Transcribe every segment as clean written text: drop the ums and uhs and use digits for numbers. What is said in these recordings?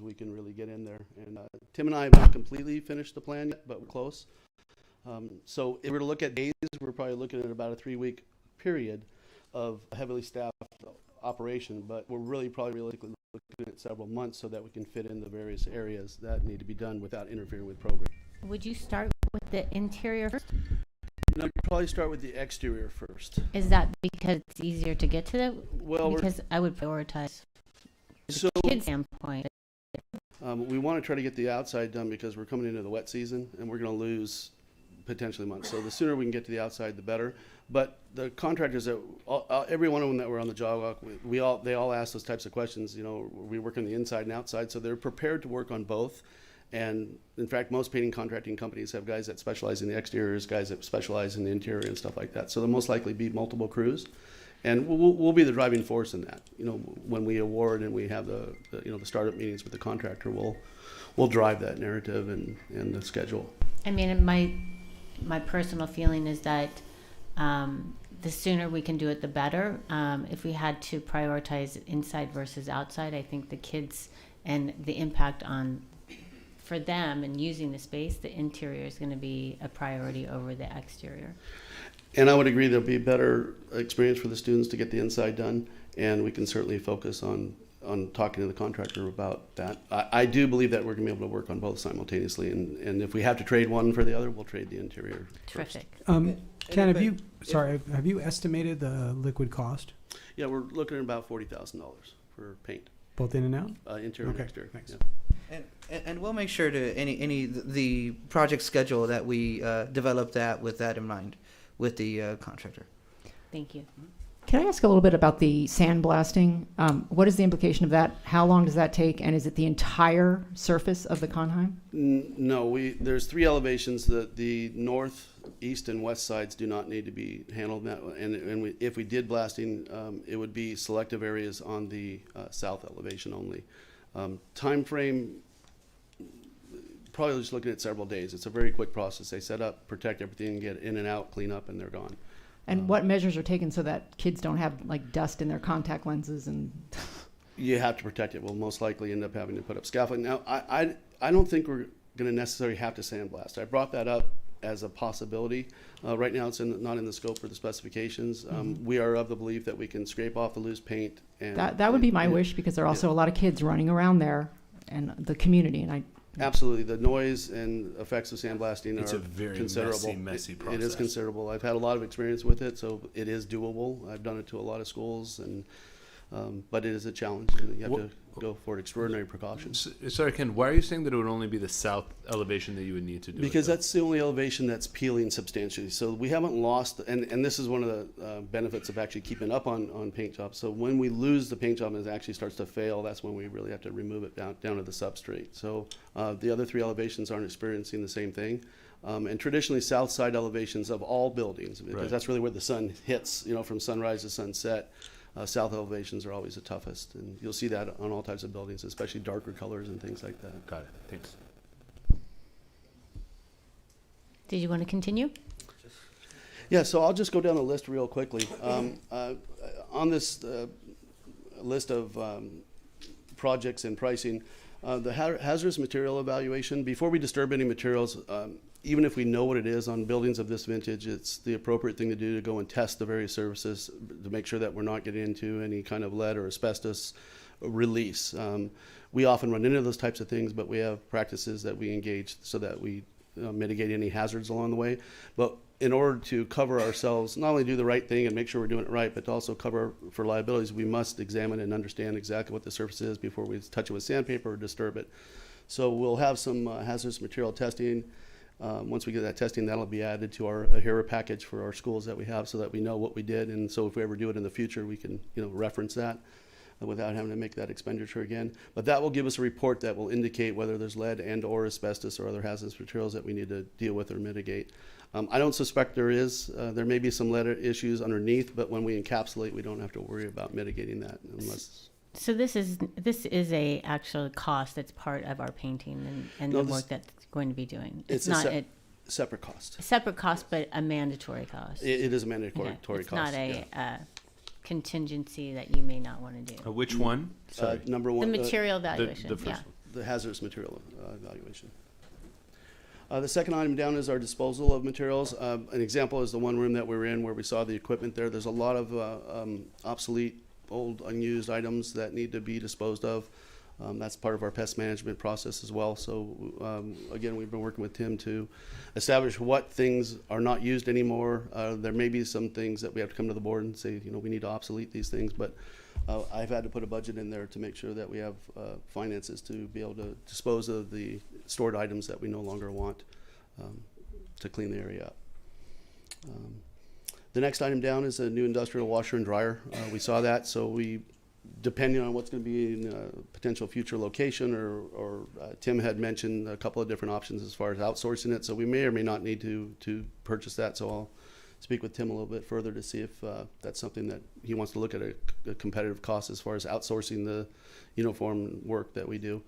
we can really get in there. And Tim and I have not completely finished the plan yet, but we're close. So if we were to look at days, we're probably looking at about a 3-week period of heavily staffed operation, but we're really probably realistically looking at several months so that we can fit in the various areas that need to be done without interfering with program. Would you start with the interior first? No, probably start with the exterior first. Is that because it's easier to get to the? Well, because I would prioritize so the kid's standpoint. we want to try to get the outside done because we're coming into the wet season and we're going to lose potentially months. So the sooner we can get to the outside, the better. But the contractors that every one of them that were on the job walk, they all ask those types of questions. You know, we work on the inside and outside, so they're prepared to work on both. And in fact, most painting contracting companies have guys that specialize in the exteriors, guys that specialize in the interior and stuff like that. So there'll most likely be multiple crews, and we'll be the driving force in that. You know, when we award and we have the startup meetings with the contractor, we'll drive that narrative and the schedule. I mean, my personal feeling is that the sooner we can do it, the better. If we had to prioritize inside versus outside, I think the kids and the impact on for them and using the space, the interior is going to be a priority over the exterior. And I would agree there'll be a better experience for the students to get the inside done, and we can certainly focus on talking to the contractor about that. I do believe that we're going to be able to work on both simultaneously, and if we have to trade one for the other, we'll trade the interior. Terrific. Ken, have you estimated the liquid cost? Yeah, we're looking at about $40,000 for paint. Both in and out? Interior and exterior. Thanks. Yeah. And we'll make sure to the project schedule that we develop that with that in mind with the contractor. Thank you. Can I ask a little bit about the sandblasting? What is the implication of that? How long does that take? And is it the entire surface of the Conheim? No, there's 3 elevations. The north, east, and west sides do not need to be handled. If we did blasting, it would be selective areas on the south elevation only. Time frame, probably just looking at several days. It's a very quick process. They set up, protect everything, get in and out, clean up, and they're gone. And what measures are taken so that kids don't have like dust in their contact lenses and? You have to protect it. We'll most likely end up having to put up scaffolding. Now, I don't think we're going to necessarily have to sandblast. I brought that up as a possibility. Right now, it's not in the scope for the specifications. We are of the belief that we can scrape off the loose paint. And that would be my wish, because there are also a lot of kids running around there and the community, and Absolutely. The noise and effects of sandblasting it's are a very considerable. messy process. It is considerable. I've had a lot of experience with it, so it is doable. I've done it to a lot of schools, and but it is a challenge, and you have to go for extraordinary precautions. Sorry, Ken, why are you saying that it would only be the south elevation that you would need to do Because that's the only elevation that's peeling substantially. So we haven't lost, and this is one of the benefits of actually keeping up on paint jobs. So when we lose the paint job and it actually starts to fail, that's when we really have to remove it down to the substrate. So the other 3 elevations aren't experiencing the same thing. And traditionally, south side elevations of all buildings, because that's really where the sun hits, from sunrise to sunset. South elevations are always the toughest, and you'll see that on all types of buildings, especially darker colors and things like that. Got it. Thanks. Did you want to continue? Yeah, so I'll just go down the list real quickly. On this list of projects and pricing, the hazardous material evaluation, before we disturb any materials, even if we know what it is on buildings of this vintage, it's the appropriate thing to do to go and test the various surfaces to make sure that we're not getting into any kind of lead or asbestos release. We often run into those types of things, but we have practices that we engage so that we mitigate any hazards along the way. But in order to cover ourselves, not only do the right thing and make sure we're doing it right, but to also cover for liabilities, we must examine and understand exactly what the surface is before we touch it with sandpaper or disturb it. So we'll have some hazardous material testing. Once we get that testing, that'll be added to our HERA package for our schools that we have, so that we know what we did, and so if we ever do it in the future, we can reference that without having to make that expenditure again. But that will give us a report that will indicate whether there's lead and or asbestos or other hazardous materials that we need to deal with or mitigate. I don't suspect there is. There may be some lead issues underneath, but when we encapsulate, we don't have to worry about mitigating that unless. So this is a actual cost that's part of our painting and the work that's going to be doing. It's not a separate cost. A separate cost, but a mandatory cost. It is a mandatory cost. It's not a contingency that you may not want to do. Which one? Sorry. Number one. The material evaluation. The first yeah. one. the hazardous material evaluation. The second item down is our disposal of materials. An example is the one room that we were in where we saw the equipment there. There's a lot of obsolete, old, unused items that need to be disposed of. That's part of our pest management process as well. So again, we've been working with Tim to establish what things are not used anymore. There may be some things that we have to come to the board and say, we need to obsolete these things, but I've had to put a budget in there to make sure that we have finances to be able to dispose of the stored items that we no longer want to clean the area up. The next item down is a new industrial washer and dryer. We saw that, so we, depending on what's going to be in a potential future location, or Tim had mentioned a couple of different options as far as outsourcing it, so we may or may not need to purchase that. So I'll speak with Tim a little bit further to see if that's something that he wants to look at a competitive cost as far as outsourcing the uniform work that we do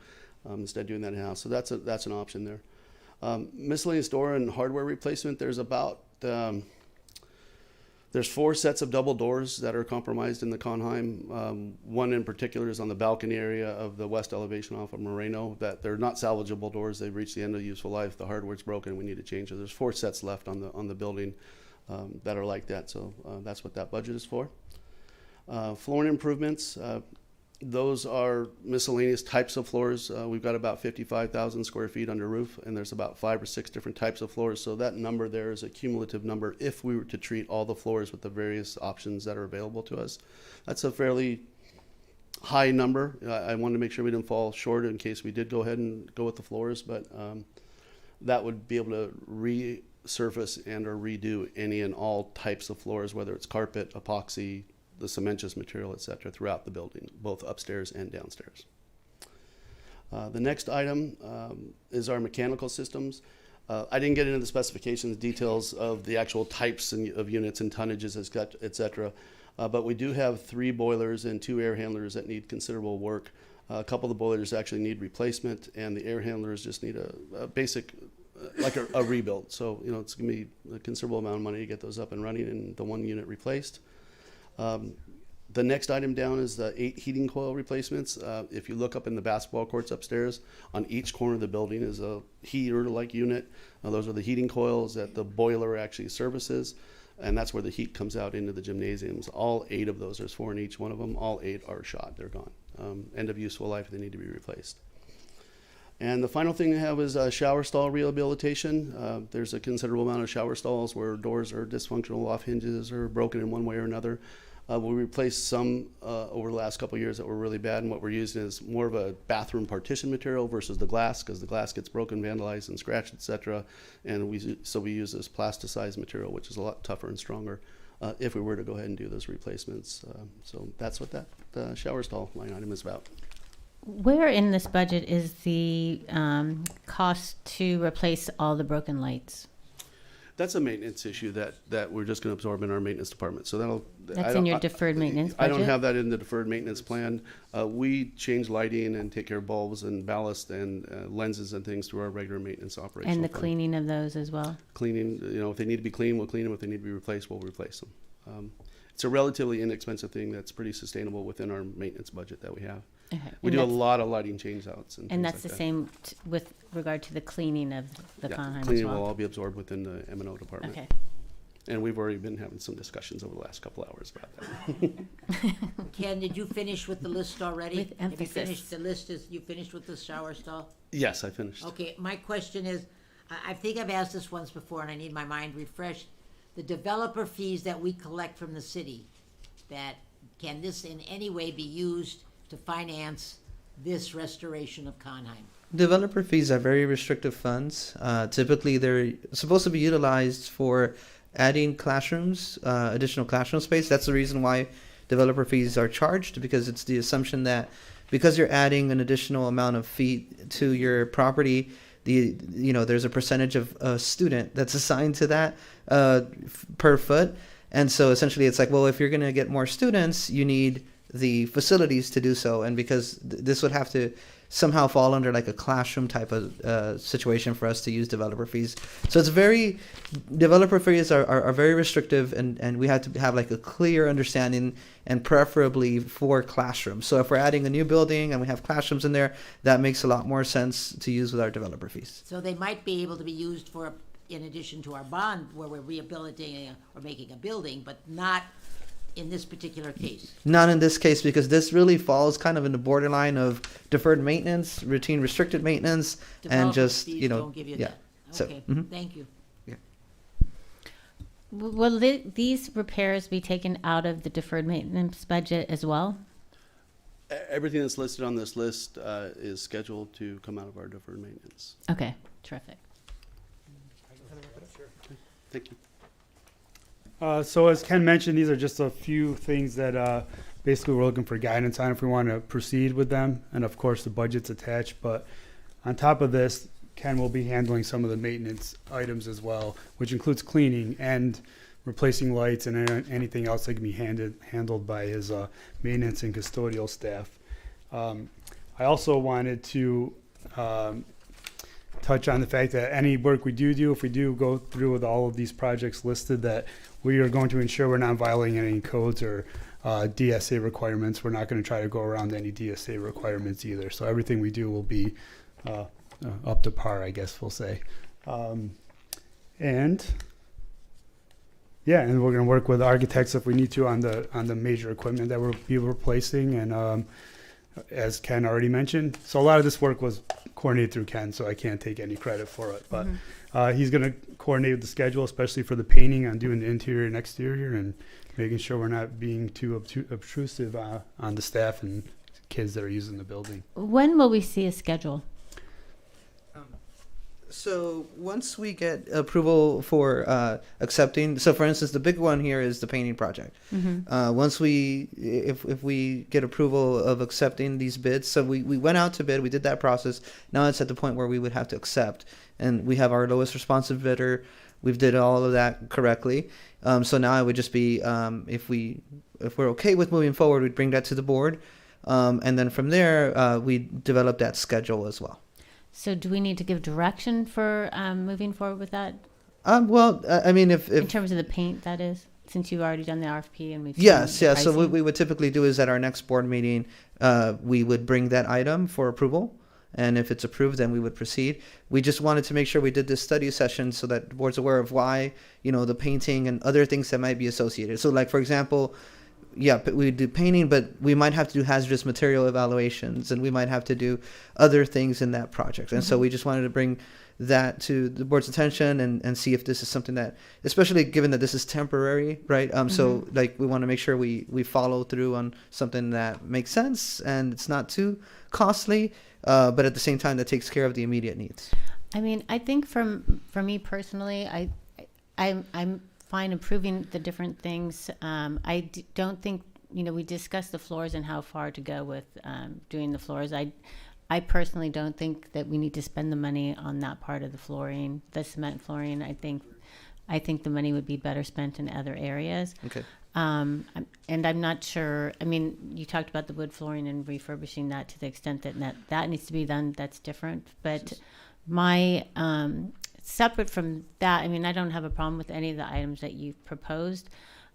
instead of doing that in-house. So that's an option there. Miscellaneous door and hardware replacement, there's about there's 4 sets of double doors that are compromised in the Conheim. One in particular is on the balcony area of the west elevation off of Moreno, that they're not salvageable doors. They've reached the end of useful life. The hardware's broken. We need to change it. There's 4 sets left on the building that are like that. So that's what that budget is for. Flooring improvements. Those are miscellaneous types of floors. We've got about 55,000 square feet under roof, and there's about 5 or 6 different types of floors. So that number there is a cumulative number if we were to treat all the floors with the various options that are available to us. That's a fairly high number. I wanted to make sure we didn't fall short in case we did go ahead and go with the floors, but that would be able to resurface and or redo any and all types of floors, whether it's carpet, epoxy, the cementitious material, etc., throughout the building, both upstairs and downstairs. The next item is our mechanical systems. I didn't get into the specifications, details of the actual types of units and tonnages, etc., but we do have 3 boilers and 2 air handlers that need considerable work. A couple of the boilers actually need replacement, and the air handlers just need a basic, like a rebuild. So, it's going to be a considerable amount of money to get those up and running and the 1 unit replaced. The next item down is the 8 heating coil replacements. If you look up in the basketball courts upstairs, on each corner of the building is a heater-like unit. Those are the heating coils that the boiler actually services, and that's where the heat comes out into the gymnasiums. All 8 of those, there's 4 in each one of them, all 8 are shot, they're gone. End of useful life, they need to be replaced. And the final thing we have is shower stall rehabilitation. There's a considerable amount of shower stalls where doors are dysfunctional, off hinges, or broken in one way or another. We replaced some over the last couple of years that were really bad, and what we're using is more of a bathroom partition material versus the glass, because the glass gets broken, vandalized, and scratched, etc. And we use this plasticized material, which is a lot tougher and stronger if we were to go ahead and do those replacements. So that's what that shower stall line item is about. Where in this budget is the cost to replace all the broken lights? That's a maintenance issue that we're just going to absorb in our maintenance department. So that's in your deferred maintenance budget? I don't have that in the deferred maintenance plan. We change lighting and take care of bulbs and ballast and lenses and things through our regular maintenance operation. And the cleaning of those as well? Cleaning, if they need to be cleaned, we'll clean them. If they need to be replaced, we'll replace them. It's a relatively inexpensive thing that's pretty sustainable within our maintenance budget that we have. Okay. We do a lot of lighting change outs. And that's the that. same with regard to the cleaning of the Conheim as cleaning well? will all be absorbed within the M&O department. Okay. And we've already been having some discussions over the last couple hours about that. Ken, did you finish with the list already? With Have you emphasis. finished the list? You finished with the shower stall? Yes, I finished. Okay, my question is, I think I've asked this once before and I need my mind refreshed. The developer fees that we collect from the city, can this in any way be used to finance this restoration of Conheim? Developer fees are very restrictive funds. Typically, they're supposed to be utilized for adding classrooms, additional classroom space. That's the reason why developer fees are charged, because it's the assumption that because you're adding an additional amount of feet to your property, there's a percentage of a student that's assigned to that per foot. And so essentially it's like, well, if you're going to get more students, you need the facilities to do so. And because this would have to somehow fall under like a classroom type of situation for us to use developer fees. So it's very, developer fees are very restrictive, and we have to have like a clear understanding, and preferably for classrooms. So if we're adding a new building and we have classrooms in there, that makes a lot more sense to use with our developer fees. So they might be able to be used for, in addition to our bond, where we're rehabilitating or making a building, but not in this particular case. Not in this case, because this really falls kind of in the borderline of deferred maintenance, routine restricted maintenance, and Developer just, fees you know, don't give you yeah. that. So, Okay, mhm. thank you. Will these repairs be taken out of the deferred maintenance budget as well? Everything that's listed on this list is scheduled to come out of our deferred maintenance. Okay, terrific. Thank you. So as Ken mentioned, these are just a few things that basically we're looking for guidance on if we want to proceed with them. And of course, the budget's attached. But on top of this, Ken will be handling some of the maintenance items as well, which includes cleaning and replacing lights and anything else that can be handled by his maintenance and custodial staff. I also wanted to touch on the fact that any work we do, if we do go through with all of these projects listed, that we are going to ensure we're not violating any codes or DSA requirements. We're not going to try to go around any DSA requirements either. So everything we do will be up to par, I guess we'll say. And we're going to work with architects if we need to on the major equipment that we'll be replacing. And as Ken already mentioned, so a lot of this work was coordinated through Ken, so I can't take any credit for it. But he's going to coordinate the schedule, especially for the painting on doing the interior and exterior, and making sure we're not being too obtrusive on the staff and kids that are using the building. When will we see a schedule? So once we get approval for accepting, so for instance, the big one here is the painting project. Once if we get approval of accepting these bids, so we went out to bid, we did that process. Now it's at the point where we would have to accept, and we have our lowest responsive bidder. We've did all of that correctly. So now it would just be if we're okay with moving forward, we'd bring that to the board, and then from there we develop that schedule as well. So do we need to give direction for moving forward with that? Well, I mean, if In terms of the paint, that is, since you've already done the RFP and we've yes, seen yeah. the So what pricing? we would typically do is at our next board meeting, we would bring that item for approval, and if it's approved, then we would proceed. We just wanted to make sure we did this study session so that the board's aware of why, the painting and other things that might be associated. So, like for example, yeah, we do painting, but we might have to do hazardous material evaluations, and we might have to do other things in that project. And so we just wanted to bring that to the board's attention and see if this is something that, especially given that this is temporary, right? So like we want to make sure we follow through on something that makes sense and it's not too costly, but at the same time that takes care of the immediate needs. I mean, I think for me personally, I'm fine approving the different things. Don't think, we discussed the floors and how far to go with doing the floors. I personally don't think that we need to spend the money on that part of the flooring, the cement flooring. I think the money would be better spent in other areas. Okay. And I'm not sure. I mean, you talked about the wood flooring and refurbishing that to the extent that needs to be done. That's different. But my separate from that, I mean, I don't have a problem with any of the items that you've proposed.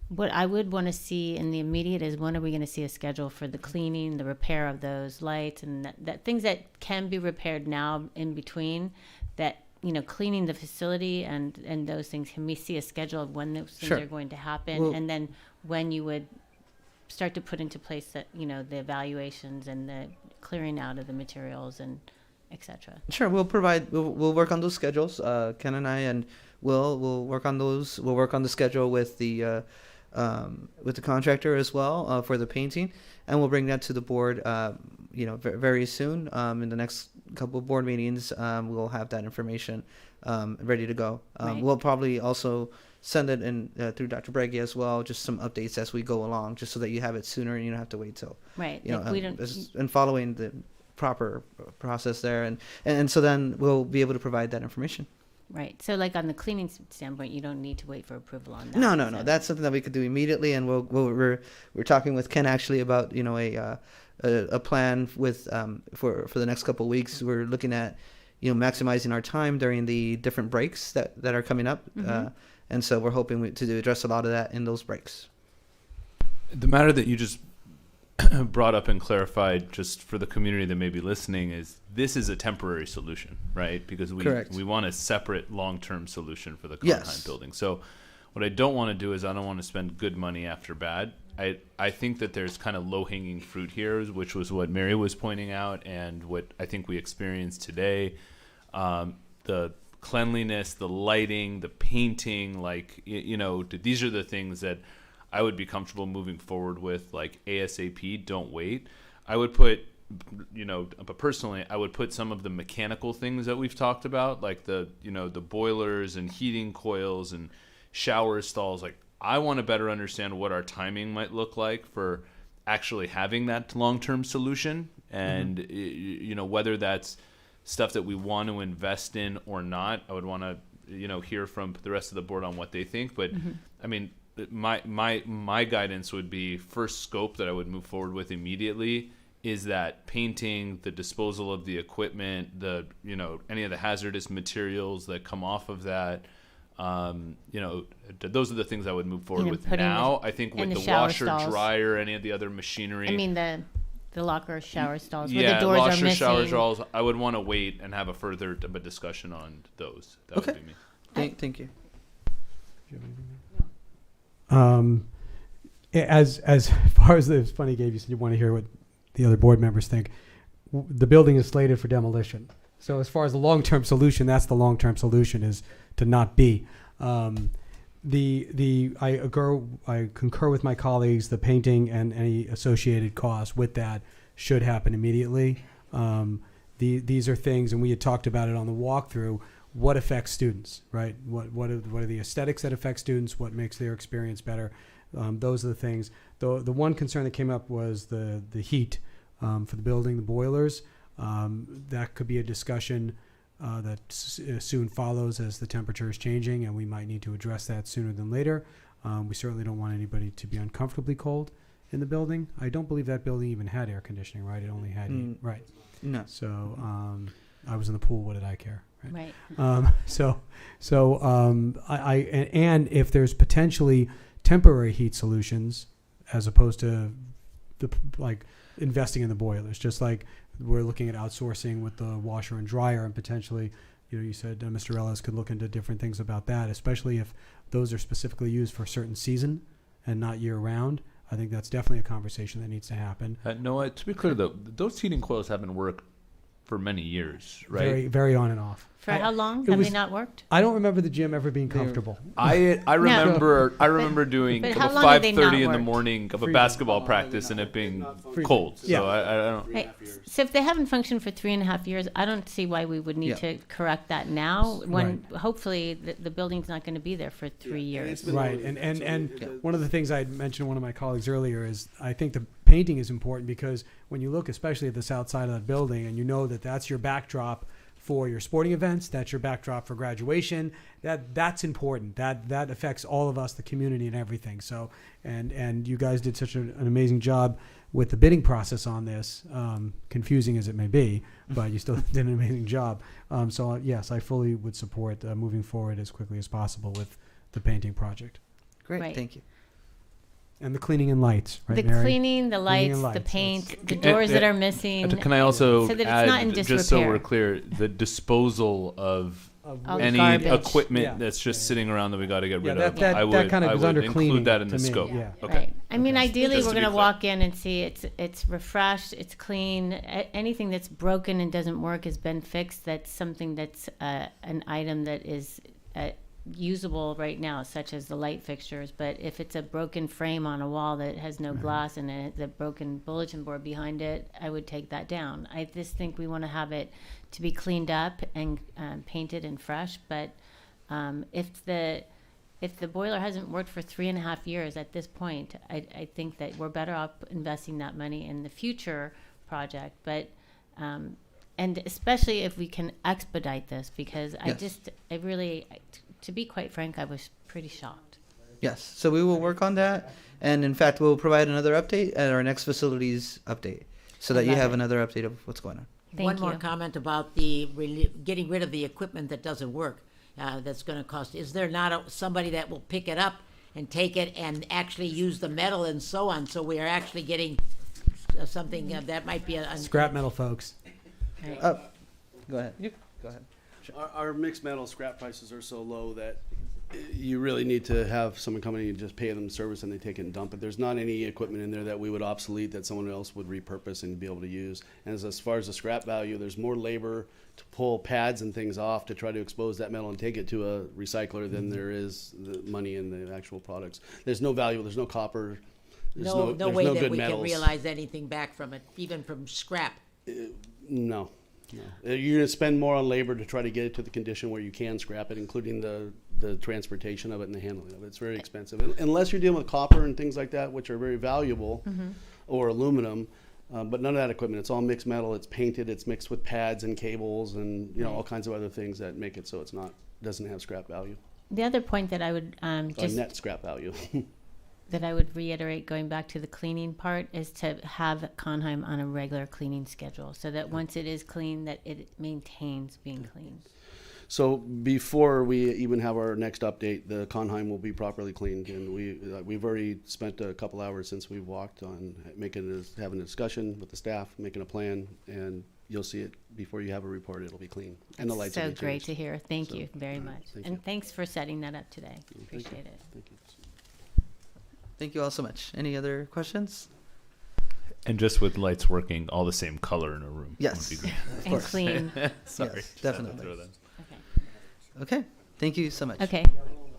What I would want to see in the immediate is, when are we going to see a schedule for the cleaning, the repair of those lights, and that things that can be repaired now in between, that, cleaning the facility and those things. Can we see a schedule of when those things Sure. are going to happen? Well, and then when you would start to put into place that, the evaluations and the clearing out of the materials and et cetera. Sure, we'll work on those schedules. Ken and I, and we'll work on those. We'll work on the schedule with the contractor as well for the painting, and we'll bring that to the board. Very soon. In the next couple of board meetings, we'll have that information ready to go. Right. We'll probably also send it in through Dr. Breggy as well, just some updates as we go along, just so that you have it sooner and you don't have to wait till Right. we don't. And following the proper process there, and so then we'll be able to provide that information. Right. So like on the cleaning standpoint, you don't need to wait for approval on that. No, no, so- no. That's something that we could do immediately, and we're talking with Ken actually about a plan with for the next couple of weeks. We're looking at maximizing our time during the different breaks that are coming up, and so we're hoping to address a lot of that in those breaks. The matter that you just brought up and clarified, just for the community that may be listening, is this is a temporary solution, right? Because Correct. we want a separate long-term solution for the Yes. Conheim building. So what I don't want to do is I don't want to spend good money after bad. I think that there's kind of low-hanging fruit here, which was what Mary was pointing out and what I think we experienced today. The cleanliness, the lighting, the painting, these are the things that I would be comfortable moving forward with, like ASAP, don't wait. I would put, but personally, I would put some of the mechanical things that we've talked about, like the boilers and heating coils and shower stalls. Like, I want to better understand what our timing might look like for actually having that long-term solution, and whether that's stuff that we want to invest in or not. I would want to, hear from the rest of the board on what they think. But I mean, my guidance would be, first scope that I would move forward with immediately is that painting, the disposal of the equipment, any of the hazardous materials that come off of that. Those are the things I would move forward with now. I think with the washer, dryer, any of the other machinery. I mean the locker shower stalls where Yeah, the doors are washer, missing. shower stalls. I would want to wait and have a further discussion on those. That Okay. would be me. Thank you. As far as the funny, Gabe, you said you want to hear what the other board members think. The building is slated for demolition. So as far as the long-term solution, that's the long-term solution, is to not be. I concur with my colleagues. The painting and any associated costs with that should happen immediately. These are things, and we had talked about it on the walkthrough. What affects students, right? What are the aesthetics that affect students? What makes their experience better? Those are the things. The one concern that came up was the heat for the building, the boilers. That could be a discussion that soon follows as the temperature is changing, and we might need to address that sooner than later. We certainly don't want anybody to be uncomfortably cold in the building. I don't believe that building even had air conditioning, right? It only had heat, right? No. So I was in the pool. What did I care? Right. And if there's potentially temporary heat solutions as opposed to investing in the boilers, just like we're looking at outsourcing with the washer and dryer, and potentially, you said Mr. Ellis could look into different things about that, especially if those are specifically used for a certain season and not year round. I think that's definitely a conversation that needs to happen. No, to be clear though, those heating coils haven't worked for many years, right? Very, very on and off. For how long it have was- they not worked? I don't remember the gym ever being comfortable. I remember doing but about how long have they 5:30 not in the worked? morning of a Freezing. basketball practice and it being cold. So Yeah. I don't. Right. So if they haven't functioned for 3.5 years, I don't see why we would need Yeah. to correct that now, when hopefully the building's not going to be there for 3 years. Right, and one of the things I mentioned to one of my colleagues earlier is I think the painting is important, because when you look especially at the south side of that building and you know that that's your backdrop for your sporting events, that's your backdrop for graduation, that's important. That affects all of us, the community and everything. So and you guys did such an amazing job with the bidding process on this, confusing as it may be, but you still did an amazing job. So yes, I fully would support moving forward as quickly as possible with the painting project. Great. Right. Thank you. And the cleaning and lights, right, The Mary? cleaning, the Cleaning and lights, the lights, paint, the And- doors that and- are missing. Can I also So that it's add, not in just so we're disrepair. clear, the disposal of All the any garbage. equipment Yeah. that's just sitting around that we got to get Yeah, rid of? that I would, kind of I goes would under cleaning include that in to the me, scope. yeah. Okay. Right. I mean, ideally, Just we're to going be to clear. walk in and see it's refreshed, it's clean. Anything that's broken and doesn't work has been fixed. That's something that's an item that is usable right now, such as the light fixtures. But if it's a broken frame on a wall that has no glass and a broken bulletin board behind it, I would take that down. I just think we want to have it to be cleaned up and painted and fresh. But if the boiler hasn't worked for 3.5 years at this point, I think that we're better off investing that money in the future project. But and especially if we can expedite this, because Yes. to be quite frank, I was pretty shocked. Yes, so we will work on that, and in fact, we'll provide another update at our next facilities update, so that you love have it. another update of what's going on. Thank One you. more comment about the getting rid of the equipment that doesn't work. That's going to cost. Is there not somebody that will pick it up and take it and actually use the metal and so on? So we are actually getting something that might be a Scrap metal, folks. Go ahead. You go ahead. Our mixed metal scrap prices are so low that you really need to have someone come in and just pay them service and they take it and dump it. There's not any equipment in there that we would obsolete that someone else would repurpose and be able to use. And as far as the scrap value, there's more labor to pull pads and things off to try to expose that metal and take it to a recycler than there is the money in the actual products. There's no value, there's no copper, there's no there's way no that good we metals. can realize anything back from it, even from scrap. No. You're going to spend more on labor to try to get it to the condition where you can scrap it, including the transportation of it and the handling of it. It's very expensive. Unless you're dealing with copper and things like that, which are very valuable, or aluminum, but none of that equipment. It's all mixed metal. It's painted. It's mixed with pads and cables and all kinds of other things that make it so doesn't have scrap value. The other point that I would Net scrap value. that I would reiterate, going back to the cleaning part, is to have Conheim on a regular cleaning schedule, so that once it is clean, that it maintains being clean. So before we even have our next update, the Conheim will be properly cleaned, and we've already spent a couple hours since we walked on having a discussion with the staff, making a plan, and you'll see it before you have a report. It'll be clean, and the lights will So be great changed. to hear. Thank So, you very much, thank and you. thanks for setting that up today. Appreciate it. Thank you. Thank you all so much. Any other questions? And just with lights working, all the same color in a room. Yes. Would be great. And clean. Sorry. Yes, definitely. Throw that. Okay. Thank you so much. Okay.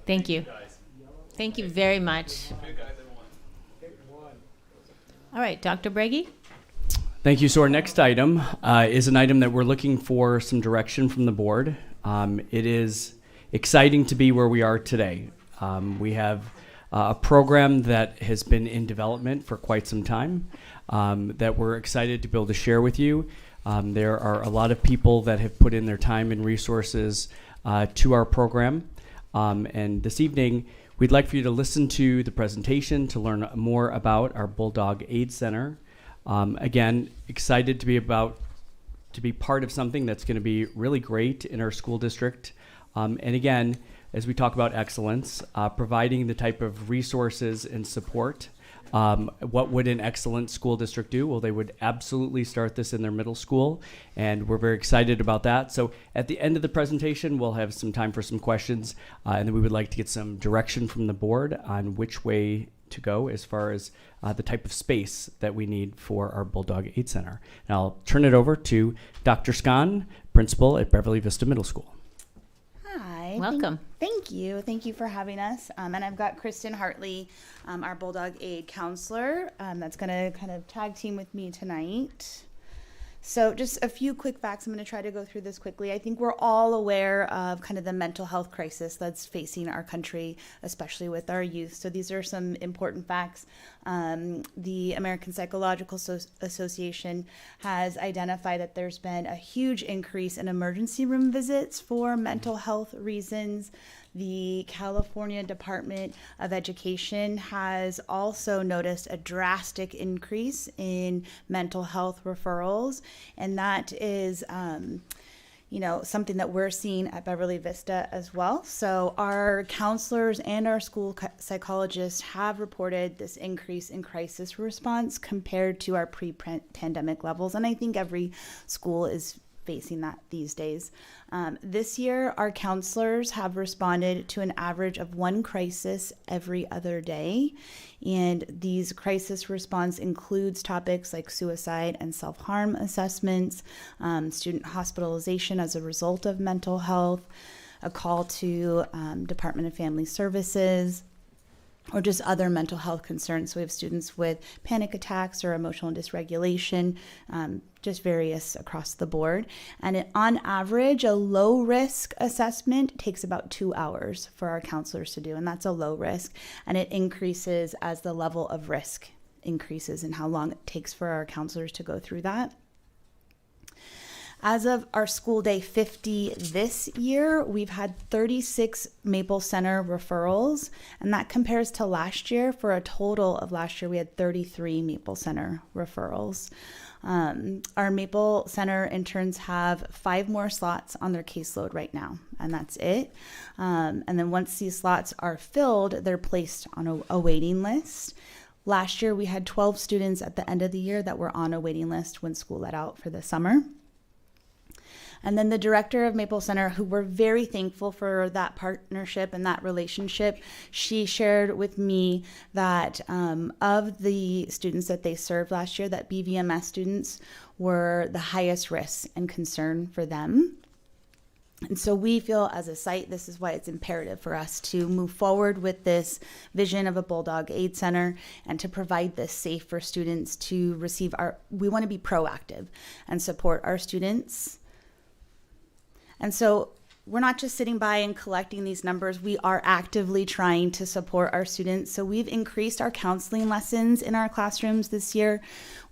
Thank you. Thank you very much. All right, Dr. Brady. Thank you. So our next item is an item that we're looking for some direction from the board. It is exciting to be where we are today. We have a program that has been in development for quite some time that we're excited to be able to share with you. There are a lot of people that have put in their time and resources to our program. And this evening, we'd like for you to listen to the presentation to learn more about our BulldogAid Center. Again, excited to be part of something that's going to be really great in our school district. And again, as we talk about excellence, providing the type of resources and support. What would an excellent school district do? Well, they would absolutely start this in their middle school, and we're very excited about that. So at the end of the presentation, we'll have some time for some questions, and then we would like to get some direction from the board on which way to go as far as the type of space that we need for our BulldogAid Center. And I'll turn it over to Dr. Scahn, principal at Beverly Vista Middle School. Hi. Welcome. Thank you. Thank you for having us. And I've got Kristen Hartley, our BulldogAid counselor, that's going to kind of tag team with me tonight. So just a few quick facts. I'm going to try to go through this quickly. I think we're all aware of kind of the mental health crisis that's facing our country, especially with our youth. So these are some important facts. The American Psychological Association has identified that there's been a huge increase in emergency room visits for mental health reasons. The California Department of Education has also noticed a drastic increase in mental health referrals, and that is something that we're seeing at Beverly Vista as well. So our counselors and our school psychologists have reported this increase in crisis response compared to our pre-pandemic levels, and I think every school is facing that these days. This year, our counselors have responded to an average of one crisis every other day. And these crisis response includes topics like suicide and self-harm assessments, student hospitalization as a result of mental health, a call to Department of Family Services, or just other mental health concerns. So we have students with panic attacks or emotional dysregulation, just various across the board. And on average, a low risk assessment takes about 2 hours for our counselors to do, and that's a low risk. And it increases as the level of risk increases and how long it takes for our counselors to go through that. As of our school day 50 this year, we've had 36 Maple Center referrals, and that compares to last year. For a total of last year, we had 33 Maple Center referrals. Our Maple Center interns have 5 more slots on their caseload right now, and that's it. And then once these slots are filled, they're placed on a waiting list. Last year, we had 12 students at the end of the year that were on a waiting list when school let out for the summer. And then the director of Maple Center, who we're very thankful for that partnership and that relationship, she shared with me that of the students that they served last year, that BVMS students were the highest risk and concern for them. And so we feel as a site, this is why it's imperative for us to move forward with this vision of a BulldogAid Center and to provide this safe for students to receive we want to be proactive and support our students. And so we're not just sitting by and collecting these numbers. We are actively trying to support our students. So we've increased our counseling lessons in our classrooms this year.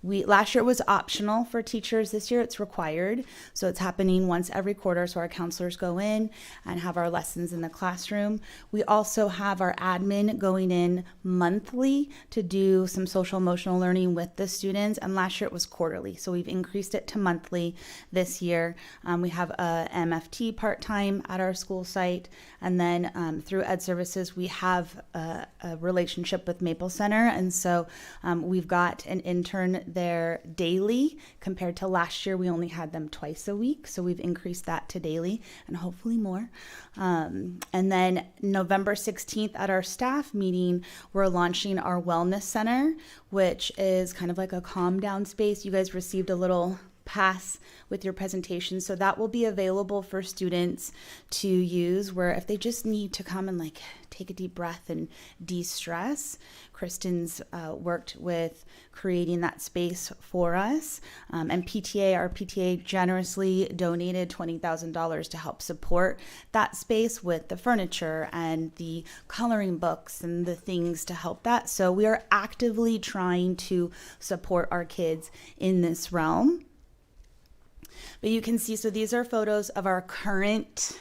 Last year it was optional for teachers. This year it's required. So it's happening once every quarter. So our counselors go in and have our lessons in the classroom. We also have our admin going in monthly to do some social emotional learning with the students. And last year it was quarterly. So we've increased it to monthly this year. We have a MFT part-time at our school site. And then through Ed Services, we have a relationship with Maple Center. And so we've got an intern there daily. Compared to last year, we only had them twice a week. So we've increased that to daily and hopefully more. And then November 16th at our staff meeting, we're launching our wellness center, which is kind of like a calm down space. You guys received a little pass with your presentation, so that will be available for students to use, where if they just need to come and like take a deep breath and de-stress. Kristen's worked with creating that space for us, and our PTA generously donated $20,000 to help support that space with the furniture and the coloring books and the things to help that. So we are actively trying to support our kids in this realm. But you can see, so these are photos of our current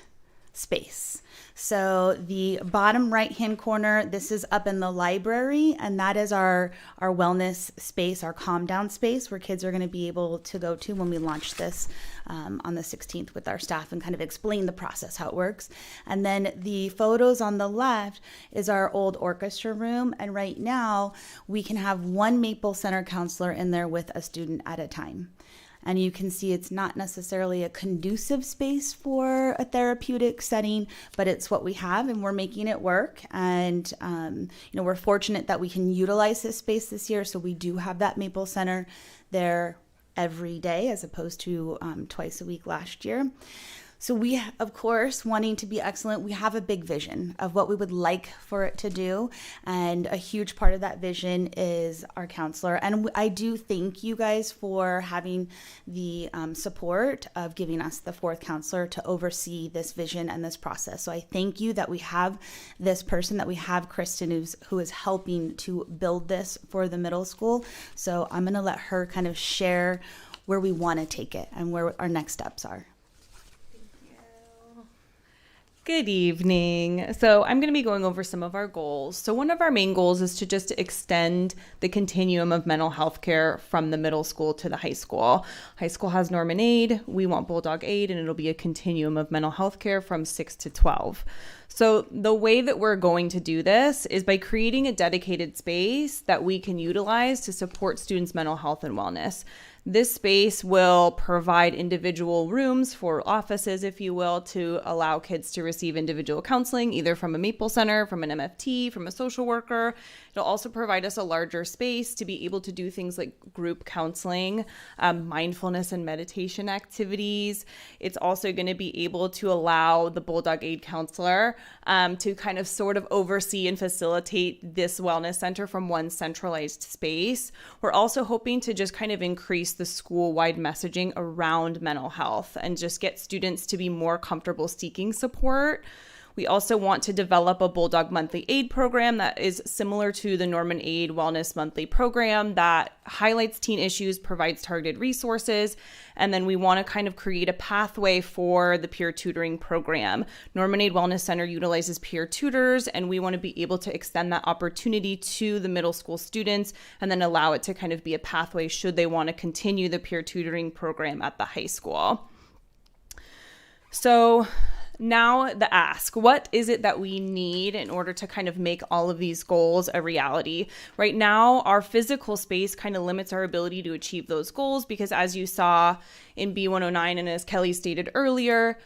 space. So the bottom right-hand corner, this is up in the library, and that is our wellness space, our calm down space, where kids are going to be able to go to when we launch this on the 16th with our staff and kind of explain the process, how it works. And then the photos on the left is our old orchestra room, and right now we can have one Maple Center counselor in there with a student at a time. And you can see it's not necessarily a conducive space for a therapeutic setting, but it's what we have, and we're making it work. And, we're fortunate that we can utilize this space this year. So we do have that Maple Center there every day as opposed to twice a week last year. So we, of course, wanting to be excellent, we have a big vision of what we would like for it to do. And a huge part of that vision is our counselor. And I do thank you guys for having the support of giving us the 4th counselor to oversee this vision and this process. So I thank you that we have this person, that we have Kristen, who is helping to build this for the middle school. So I'm going to let her kind of share where we want to take it and where our next steps are. Good evening. So I'm going to be going over some of our goals. So one of our main goals is to just extend the continuum of mental health care from the middle school to the high school. High school has Norman Aid. We want BulldogAid, and it'll be a continuum of mental health care from 6 to 12. So the way that we're going to do this is by creating a dedicated space that we can utilize to support students' mental health and wellness. This space will provide individual rooms for offices, if you will, to allow kids to receive individual counseling, either from a Maple Center, from an MFT, from a social worker. It'll also provide us a larger space to be able to do things like group counseling, mindfulness and meditation activities. It's also going to be able to allow the BulldogAid counselor to kind of sort of oversee and facilitate this wellness center from one centralized space. We're also hoping to just kind of increase the school-wide messaging around mental health and just get students to be more comfortable seeking support. We also want to develop a Bulldog Monthly Aid program that is similar to the Norman Aid Wellness Monthly program that highlights teen issues, provides targeted resources, and then we want to kind of create a pathway for the peer tutoring program. Norman Aid Wellness Center utilizes peer tutors, and we want to be able to extend that opportunity to the middle school students and then allow it to kind of be a pathway should they want to continue the peer tutoring program at the high school. So now the ask, what is it that we need in order to kind of make all of these goals a reality? Right now, our physical space kind of limits our ability to achieve those goals because as you saw in B109 and as Kelly stated earlier,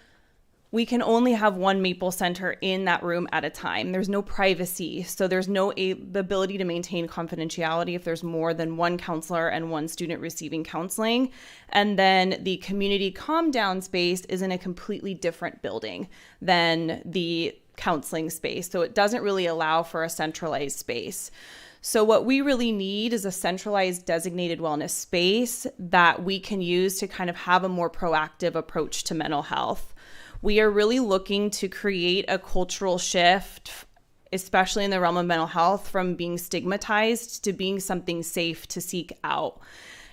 we can only have one Maple Center in that room at a time. There's no privacy, so there's no the ability to maintain confidentiality if there's more than one counselor and one student receiving counseling. And then the community calm down space is in a completely different building than the counseling space, so it doesn't really allow for a centralized space. So what we really need is a centralized designated wellness space that we can use to kind of have a more proactive approach to mental health. We are really looking to create a cultural shift, especially in the realm of mental health, from being stigmatized to being something safe to seek out.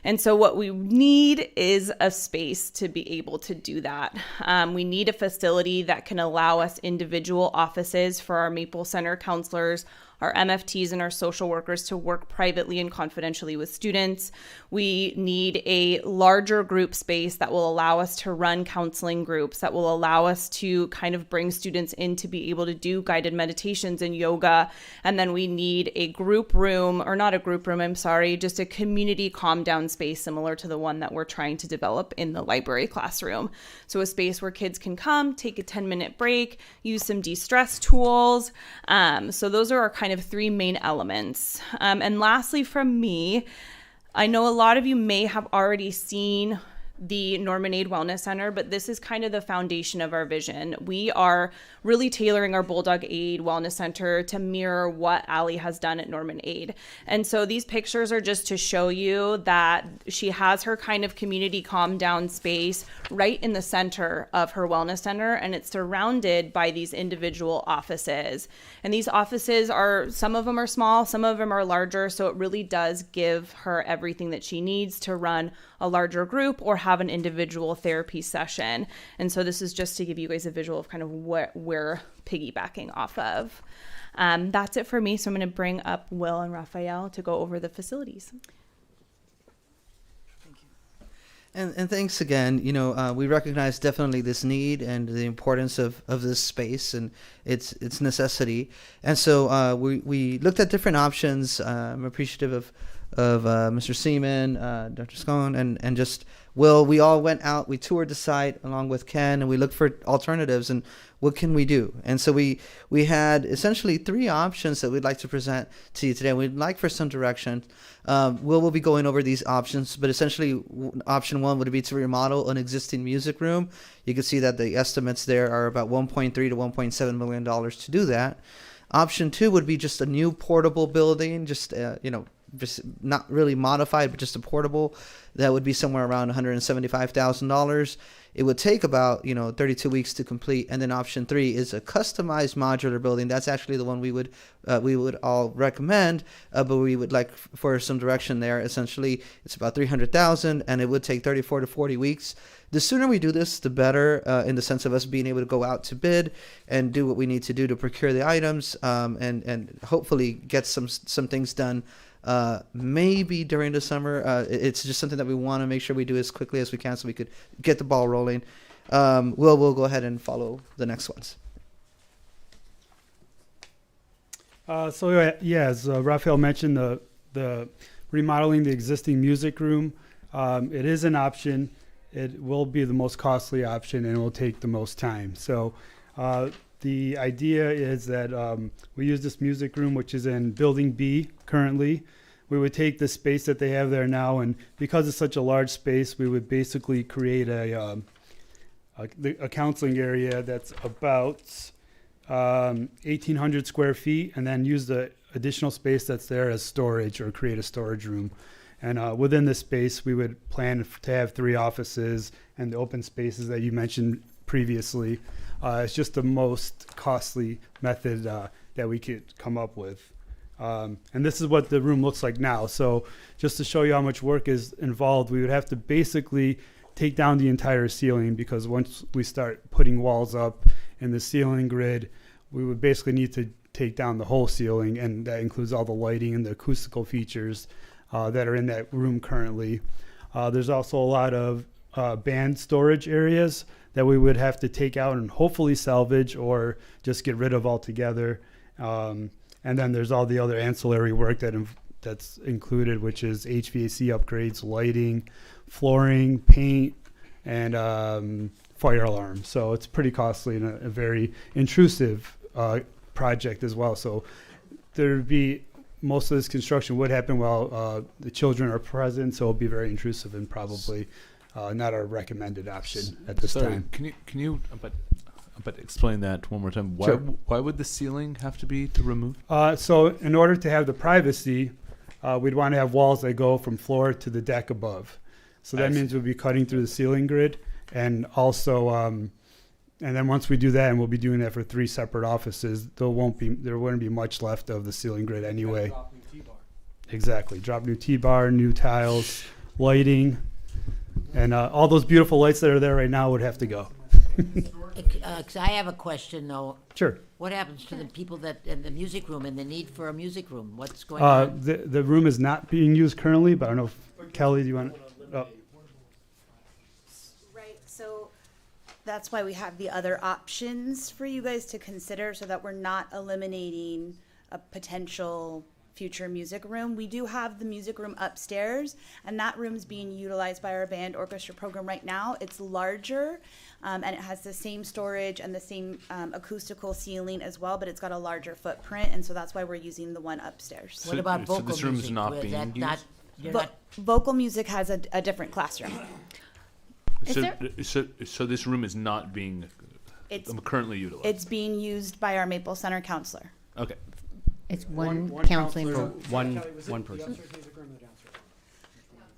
And so what we need is a space to be able to do that. We need a facility that can allow us individual offices for our Maple Center counselors, our MFTs, and our social workers to work privately and confidentially with students. We need a larger group space that will allow us to run counseling groups, that will allow us to kind of bring students in to be able to do guided meditations and yoga. And then we need a group room, or not a group room, I'm sorry, just a community calm down space similar to the one that we're trying to develop in the library classroom. So a space where kids can come, take a 10-minute break, use some de-stress tools. So those are our kind of three main elements. And lastly from me, I know a lot of you may have already seen the Norman Aid Wellness Center, but this is kind of the foundation of our vision. We are really tailoring our BulldogAid Wellness Center to mirror what Allie has done at Norman Aid. And so these pictures are just to show you that she has her kind of community calm down space right in the center of her wellness center, and it's surrounded by these individual offices. And these offices are, some of them are small, some of them are larger, so it really does give her everything that she needs to run a larger group or have an individual therapy session. And so this is just to give you guys a visual of kind of what we're piggybacking off of. That's it for me. So I'm going to bring up Will and Raphael to go over the facilities. And thanks again. You know, we recognize definitely this need and the importance of this space and its necessity. And so we looked at different options. I'm appreciative of Mr. Seaman, Dr. Scone, and just Will. We all went out, we toured the site along with Ken, and we looked for alternatives and what can we do. And so we had essentially three options that we'd like to present to you today. We'd like for some direction. Will be going over these options, but essentially option one would be to remodel an existing music room. You can see that the estimates there are about $1.3 to $1.7 million to do that. Option two would be just a new portable building, just not really modified, but just a portable. That would be somewhere around $175,000. It would take about 32 weeks to complete. And then option three is a customized modular building. That's actually the one we would all recommend, but we would like for some direction there. Essentially, it's about $300,000, and it would take 34 to 40 weeks. The sooner we do this, the better, in the sense of us being able to go out to bid and do what we need to do to procure the items, and hopefully get some things done. Maybe during the summer. It's just something that we want to make sure we do as quickly as we can so we could get the ball rolling. We'll go ahead and follow the next ones. As Raphael mentioned, the remodeling the existing music room, it is an option. It will be the most costly option, and it will take the most time. So the idea is that we use this music room, which is in Building B currently. We would take the space that they have there now, and because it's such a large space, we would basically create a counseling area that's about 1,800 square feet, and then use the additional space that's there as storage, or create a storage room. And within this space, we would plan to have 3 offices and the open spaces that you mentioned previously. It's just the most costly method that we could come up with. And this is what the room looks like now. So just to show you how much work is involved, we would have to basically take down the entire ceiling, because once we start putting walls up in the ceiling grid, we would basically need to take down the whole ceiling, and that includes all the lighting and the acoustical features that are in that room currently. There's also a lot of band storage areas that we would have to take out and hopefully salvage or just get rid of altogether. And then there's all the other ancillary work that's included, which is HVAC upgrades, lighting, flooring, paint, and fire alarm. So it's pretty costly and a very intrusive project as well. So there'd be, most of this construction would happen while the children are present, so it'll be very intrusive and probably not a recommended option at this time. Can you but explain that one more time? Why Sure. why would the ceiling have to be removed? So in order to have the privacy, we'd want to have walls that go from floor to the deck above. So that means we'll be cutting through the ceiling grid, and also, and then once we do that, and we'll be doing that for 3 separate offices, there wouldn't be much left of the ceiling grid anyway. Exactly. Drop new T-bar, new tiles, lighting, and all those beautiful lights that are there right now would have to go. 'Cause I have a question though. Sure. What happens to the people that in the music room and the need for a music room? What's going on? The room is not being used currently, but I don't know if Kelly, do you want? Oh. Right, so that's why we have the other options for you guys to consider, so that we're not eliminating a potential future music room. We do have the music room upstairs, and that room's being utilized by our band orchestra program right now. It's larger, and it has the same storage and the same acoustical ceiling as well, but it's got a larger footprint, and so that's why we're using the one upstairs. What about vocal so this room's music? not Is being that used? not- you're Vo- not- vocal music has a different classroom. So this room is not being It's currently utilized. it's being used by our Maple Center counselor. Okay. It's one counseling counselor. room. One person.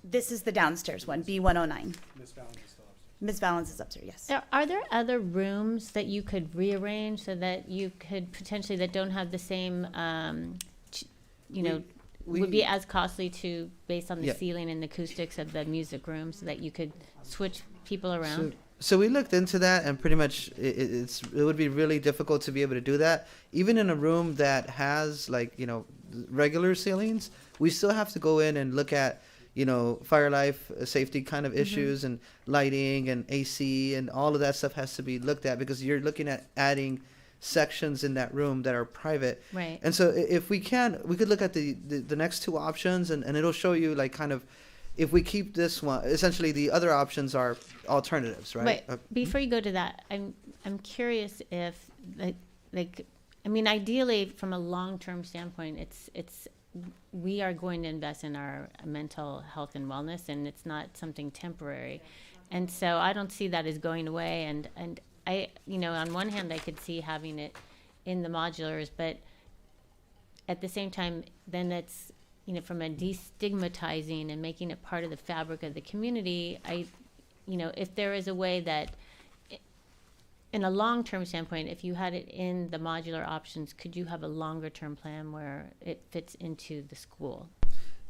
This is the downstairs one, B109. Ms. Valens is upstairs, yes. Are there other rooms that you could rearrange so that you could potentially, that don't have the same, would be as costly to, based on the Yeah. ceiling and acoustics of the music room, so that you could switch people around? So we looked into that, and pretty much it would be really difficult to be able to do that. Even in a room that has regular ceilings, we still have to go in and look at fire life safety kind of issues and lighting and AC and all of that stuff has to be looked at, because you're looking at adding sections in that room that are private. Right. And so if we could look at the next 2 options, and it'll show you if we keep this one, essentially the other options are alternatives, right? Wait, before you go to that, I'm curious if ideally from a long-term standpoint, it's we are going to invest in our mental health and wellness, and it's not something temporary. And so I don't see that as going away, and I, on one hand I could see having it in the modulars, but at the same time then it's from a destigmatizing and making it part of the fabric of the community, if there is a way that, in a long-term standpoint, if you had it in the modular options, could you have a longer-term plan where it fits into the school?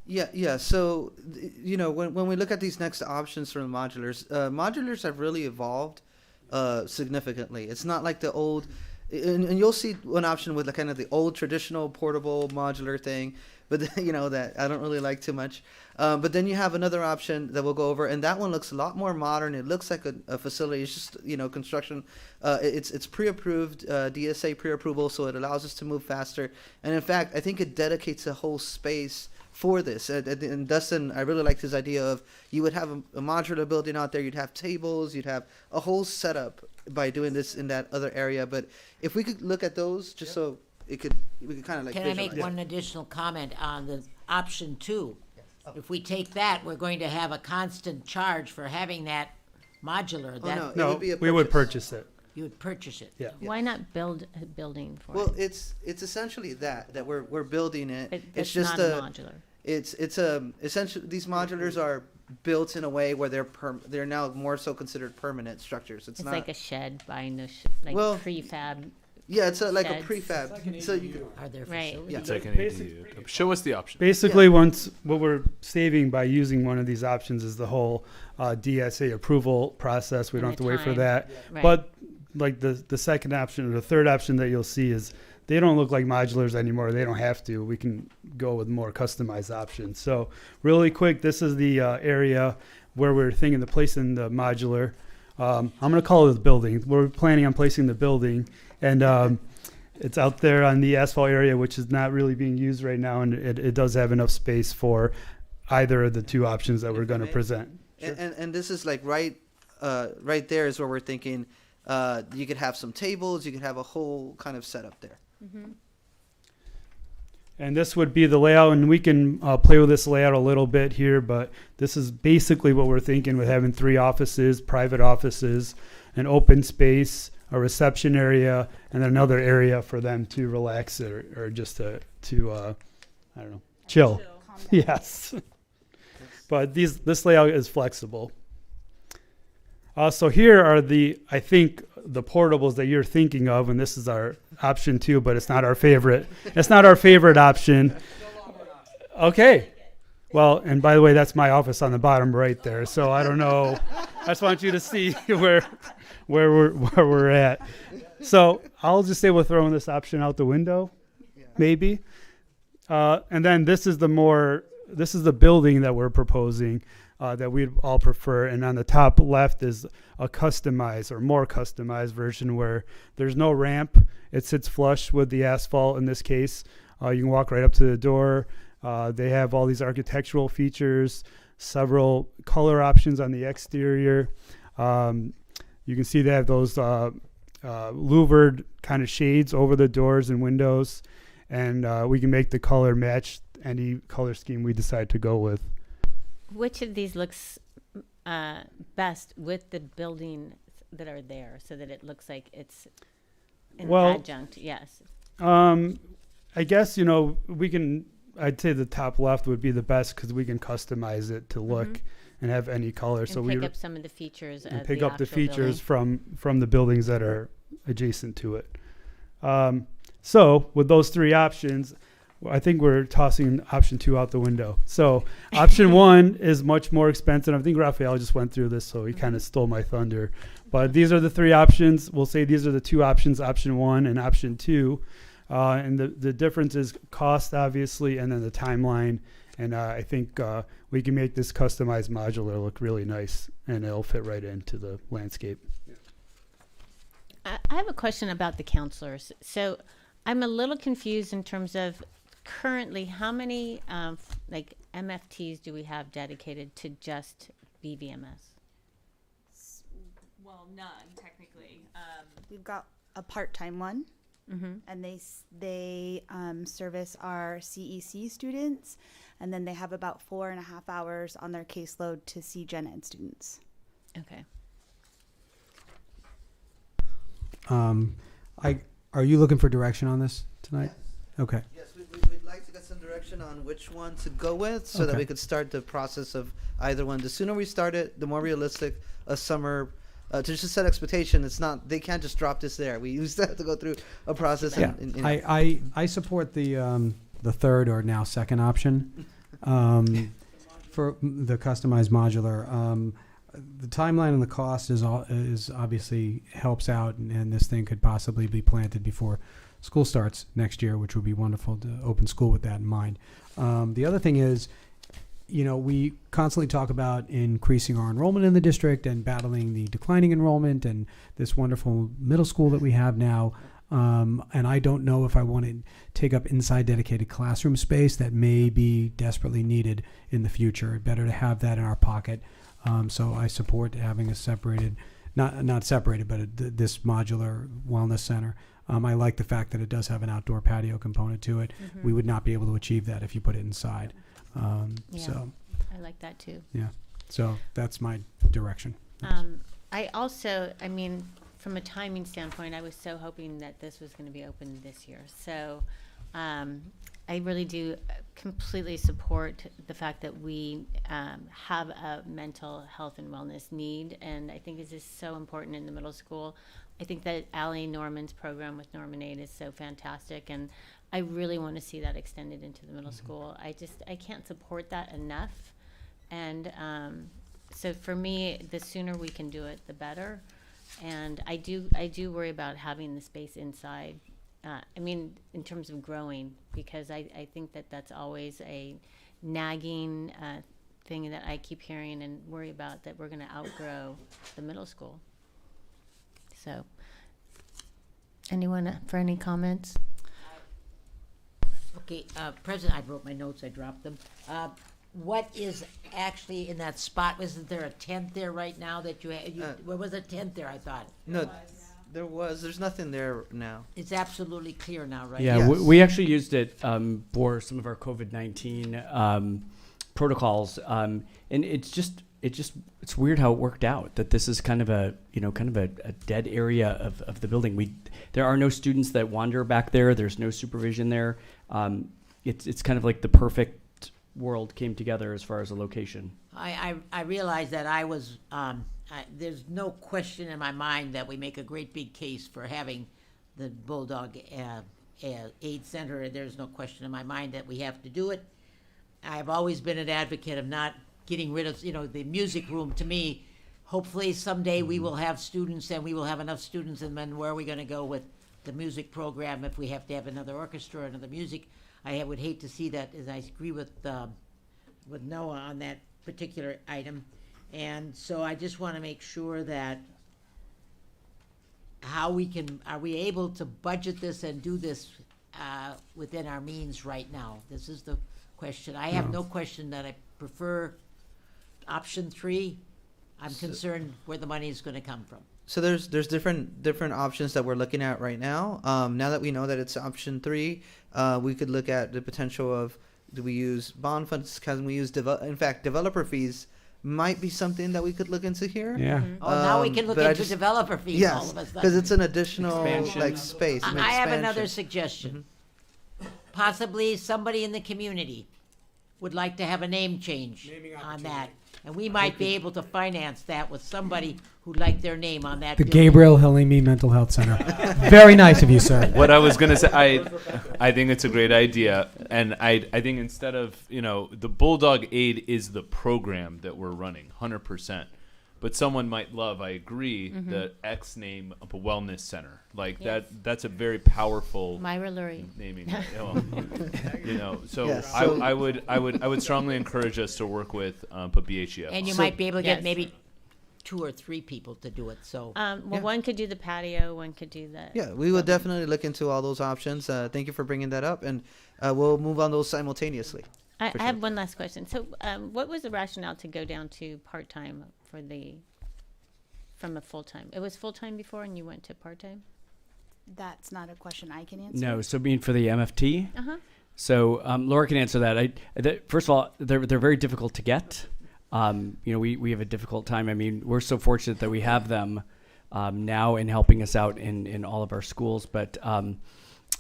Yeah. So, when we look at these next options for the modulars, modulars have really evolved significantly. It's not like the old, and you'll see one option with kind of the old traditional portable modular thing, but that I don't really like too much. But then you have another option that we'll go over, and that one looks a lot more modern. It looks like a facility. It's just construction. It's pre-approved, DSA pre-approval, so it allows us to move faster. And in fact, I think it dedicates a whole space for this. And Dustin, I really liked his idea of you would have a modular building out there. You'd have tables. You'd have a whole setup by doing this in that other area. But if we could look at those, just so we could kind of Can I make one additional comment on the option 2? If we take that, we're going to have a constant charge for having that modular. Oh, That no, it No, would be a we would purchase. purchase it. you would purchase it. Yeah. Why not build a building for Well, it? it's essentially that we're building it. But It's it's just not a modular. It's essentially these modulars are built in a way where they're now more so considered permanent structures. It's It's not like a shed buying a like Well, prefab. yeah, it's like a sheds. prefab. So you, Are there Right. facilities? Yeah. It's like an Basic- ADU. Show us the option. Basically, once what we're saving by using one of these options is the whole DSA approval process. We And don't have the to wait for time. that. Right. But like the second option or the third option that you'll see is they don't look like modulars anymore. They don't have to. We can go with more customized options. So really quick, this is the area where we're thinking of placing the modular. I'm going to call it the building. We're planning on placing the building, and it's out there on the asphalt area, which is not really being used right now, and it does have enough space for either of the two options that we're going to present. and this is like right there is where we're thinking you could have some tables, you could have a whole kind of setup there. And this would be the layout, and we can play with this layout a little bit here, but this is basically what we're thinking with having 3 offices, private offices, an open space, a reception area, and then another area for them to relax or just to I don't know, chill. Yes. But this layout is flexible. So here are I think the portables that you're thinking of, and this is our option 2, but it's not our favorite. It's not our favorite option. Okay. Well, and by the way, that's my office on the bottom right there. So I don't know. I just want you to see where we're at. So I'll just say we're throwing this option out the window, maybe. And then this is the building that we're proposing. That we'd all prefer. And on the top left is a customized or more customized version where there's no ramp. It sits flush with the asphalt in this case. You can walk right up to the door. They have all these architectural features, several color options on the exterior. You can see they have those louvered kind of shades over the doors and windows. And we can make the color match any color scheme we decide to go with. Which of these looks best with the buildings that are there, so that it looks like it's an adjunct? Yes. I guess I'd say the top left would be the best because we can customize it to look and have any color. And so pick we up some of the features. and Of pick the up the actual features building. from the buildings that are adjacent to it. So with those 3 options, I think we're tossing option 2 out the window. So option 1 is much more expensive. I think Raphael just went through this, so he kind of stole my thunder. But these are the 3 options. We'll say these are the 2 options, option 1 and option 2. And the difference is cost, obviously, and then the timeline. And I think we can make this customized modular look really nice, and it'll fit right into the landscape. I have a question about the counselors. So I'm a little confused in terms of currently how many like MFTs do we have dedicated to just BVMS? Well, none technically. We've got a part-time one, and they service our CEC students, and then they have about 4.5 hours on their caseload to see gen ed students. Okay. Are you looking for direction on this tonight? Okay. Yes, we'd like to get some direction on which one to go with so that Okay. we could start the process of either one. The sooner we start it, the more realistic a summer, to just set expectation. It's not, they can't just drop this there. We used to have to go through a process. Yeah, I support the third or now second option for the customized modular. The timeline and the cost is obviously helps out, and this thing could possibly be planted before school starts next year, which would be wonderful to open school with that in mind. The other thing is, we constantly talk about increasing our enrollment in the district and battling the declining enrollment and this wonderful middle school that we have now. And I don't know if I want to take up inside dedicated classroom space that may be desperately needed in the future. Better to have that in our pocket. So I support having a separated, not separated, but this modular wellness center. I like the fact that it does have an outdoor patio component to it. We would not be able to achieve that if you put it inside. So I like that too. yeah, so that's my direction. I mean, from a timing standpoint, I was so hoping that this was going to be open this year. So I really do completely support the fact that we have a mental health and wellness need, and I think this is so important in the middle school. I think that Allie Norman's program with Norman Aid is so fantastic, and I really want to see that extended into the middle school. I can't support that enough, and so for me, the sooner we can do it, the better. And I do worry about having the space inside. I mean, in terms of growing, because I think that that's always a nagging thing that I keep hearing and worry about, that we're going to outgrow the middle school. So, anyone for any comments? Okay, President, I wrote my notes, I dropped them. What is actually in that spot? Isn't there a tent there right now that you had? Where was a tent there, I thought? No, there's nothing there now. It's absolutely clear now, right? Yeah, Yes. we actually used it for some of our COVID-19 protocols, and it's weird how it worked out, that this is kind of a dead area of the building. There are no students that wander back there. There's no supervision there. It's kind of like the perfect world came together as far as a location. I realized that I was, there's no question in my mind that we make a great big case for having the Bulldog Aid Center. There's no question in my mind that we have to do it. I've always been an advocate of not getting rid of, the music room. To me, hopefully someday we will have students, and we will have enough students, and then where are we going to go with the music program if we have to have another orchestra, another music? I would hate to see that, as I agree with Noah on that particular item. And so I just want to make sure that are we able to budget this and do this within our means right now? This is the question. I have no question that I prefer option 3. I'm concerned where the money is going to come from. So there's different options that we're looking at right now. Now that we know that it's option 3, we could look at the potential of, do we use bond funds? Can we use developer fees? Might be something that we could look into here. Yeah. Oh, now we can look but into developer fees, all Yes, of us. because it's an additional Expansion. space. an I have expansion. another suggestion. Possibly somebody in the community would like to have a name change on that. And we might be able to finance that with somebody who'd like their name on that The building. Gabriel Halimi Mental Health Center. Very nice of you, sir. What I was gonna say, I think it's a great idea, and I think instead of the Bulldog Aid is the program that we're running, 100%. But someone might love, I agree, the X name of a wellness center, like Yes. that's a very powerful Myra Lurie. naming. So Yes. I would strongly encourage us to work with BHUSD. And you might be able to get Yes. maybe 2 or 3 people to do it, so. One could do the patio, one could do the. Yeah, we would definitely look into all those options. Thank you for bringing that up, and we'll move on those simultaneously. I for have sure. one last question. So, what was the rationale to go down to part-time from a full-time? It was full-time before, and you went to part-time? That's not a question I can answer. No, so being for the MFT. Uh-huh. So Laura can answer that. First of all, they're very difficult to get. We have a difficult time. I mean, we're so fortunate that we have them now in helping us out in all of our schools. But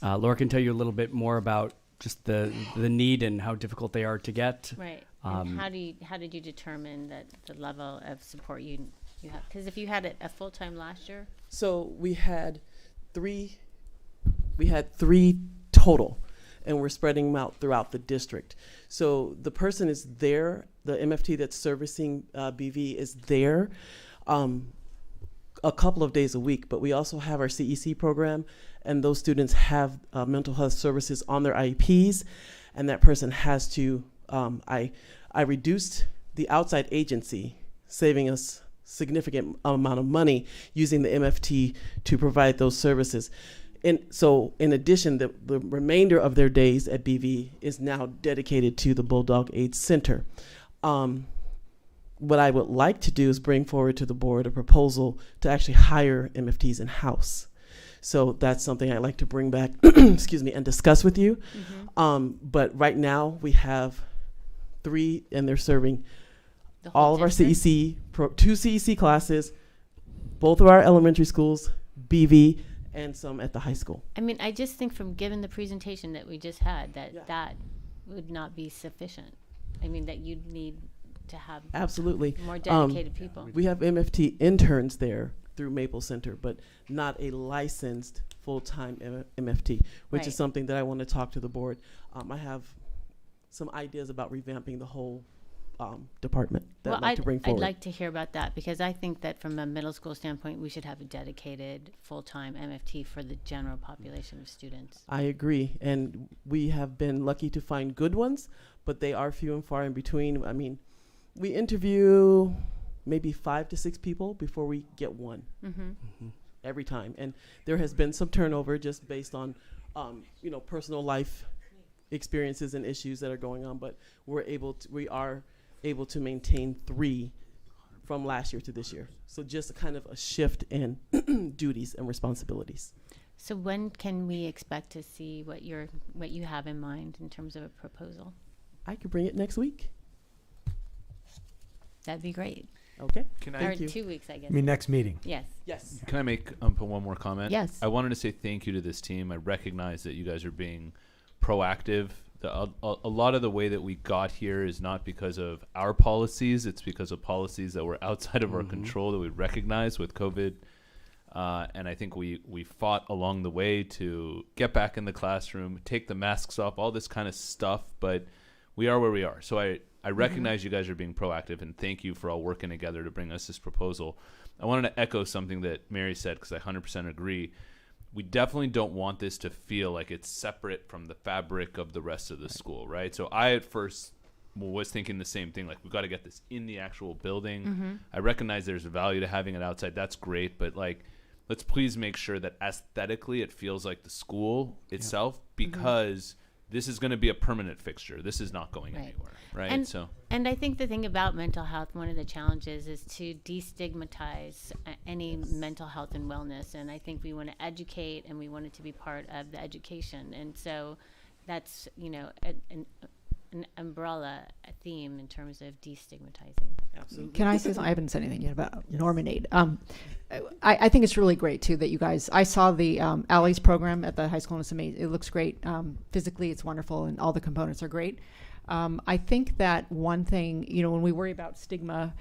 Laura can tell you a little bit more about just the need and how difficult they are to get. Right. And how did you determine that the level of support you have? Because if you had a full-time last year. So we had three total, and we're spreading them out throughout the district. So the person is there, the MFT that's servicing BV is there a couple of days a week, but we also have our CEC program, and those students have mental health services on their IEPs, and that person has to, I reduced the outside agency, saving us significant amount of money using the MFT to provide those services. And so in addition, the remainder of their days at BV is now dedicated to the BulldogAid Center. What I would like to do is bring forward to the board a proposal to actually hire MFTs in-house. So that's something I'd like to bring back, excuse me, and discuss with you. But right now we have 3, and they're serving The whole all of our district? CEC, 2 CEC classes, both of our elementary schools, BV, and some at the high school. I mean, I just think from given the presentation that we just had, that would not be sufficient. I mean, that you'd need to have Absolutely. more dedicated people. We have MFT interns there through Maple Center, but not a licensed full-time MFT, which Right. is something that I want to talk to the board. I have some ideas about revamping the whole department that I'd like to bring I'd forward. like to hear about that, because I think that from a middle school standpoint, we should have a dedicated full-time MFT for the general population of students. I agree, and we have been lucky to find good ones, but they are few and far in between. I mean, we interview maybe 5 to 6 people before we get one every time, and there has been some turnover just based on personal life experiences and issues that are going on, but we are able to maintain 3 from last year to this year. So just kind of a shift in duties and responsibilities. So when can we expect to see what you have in mind in terms of a proposal? I could bring it next week. That'd be great. Okay. Can Or I? Thank you. 2 weeks, I guess. I mean, next meeting. Yes. Yes. Can I make put one more comment? Yes. I wanted to say thank you to this team. I recognize that you guys are being proactive. A lot of the way that we got here is not because of our policies. It's because of policies that were outside of our control that we recognized with COVID. And I think we fought along the way to get back in the classroom, take the masks off, all this kind of stuff. But we are where we are. So I recognize you guys are being proactive, and thank you for all working together to bring us this proposal. I wanted to echo something that Mary said, because I 100% agree. We definitely don't want this to feel like it's separate from the fabric of the rest of the school, right? So I at first was thinking the same thing, like we've got to get this in the actual building. I recognize there's a value to having it outside. That's great, but like, let's please make sure that aesthetically it feels like the school itself, because this is going to be a permanent fixture. This is not going anywhere, right? And I think the thing about mental health, one of the challenges is to destigmatize any mental health and wellness. And I think we want to educate, and we want it to be part of the education. And so that's, an umbrella theme in terms of destigmatizing. Absolutely. Can I say something? I haven't said anything yet about Normanade. I think it's really great too that you guys. I saw the Allies program at the high school, and it's amazing. It looks great. Physically, it's wonderful, and all the components are great. I think that one thing, when we worry about stigma,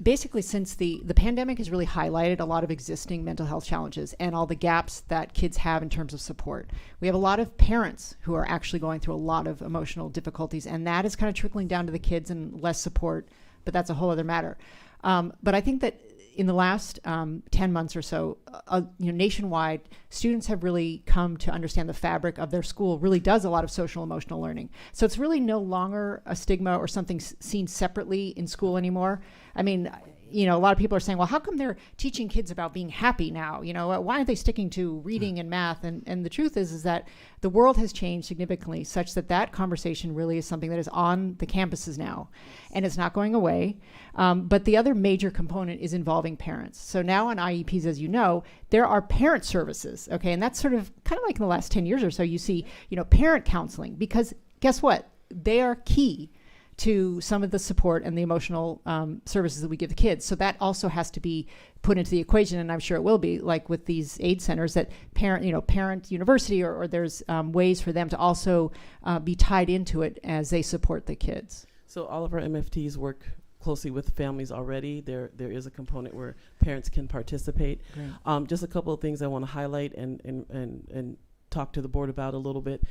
basically since the pandemic has really highlighted a lot of existing mental health challenges and all the gaps that kids have in terms of support. We have a lot of parents who are actually going through a lot of emotional difficulties, and that is kind of trickling down to the kids and less support, but that's a whole other matter. But I think that in the last 10 months or so, nationwide, students have really come to understand the fabric of their school really does a lot of social emotional learning. So it's really no longer a stigma or something seen separately in school anymore. I mean, a lot of people are saying, well, how come they're teaching kids about being happy now? Why aren't they sticking to reading and math? And the truth is that the world has changed significantly such that conversation really is something that is on the campuses now, and it's not going away. But the other major component is involving parents. So now on IEPs, as you know, there are parent services, okay? And that's sort of kind of like in the last 10 years or so, you see, parent counseling, because guess what? They are key to some of the support and the emotional services that we give the kids. So that also has to be put into the equation, and I'm sure it will be, like with these aid centers, that parent university, or there's ways for them to also be tied into it as they support the kids. So all of our MFTs work closely with families already. There is a component where parents can participate. Just a couple of things I want to highlight and talk to the board about a little bit.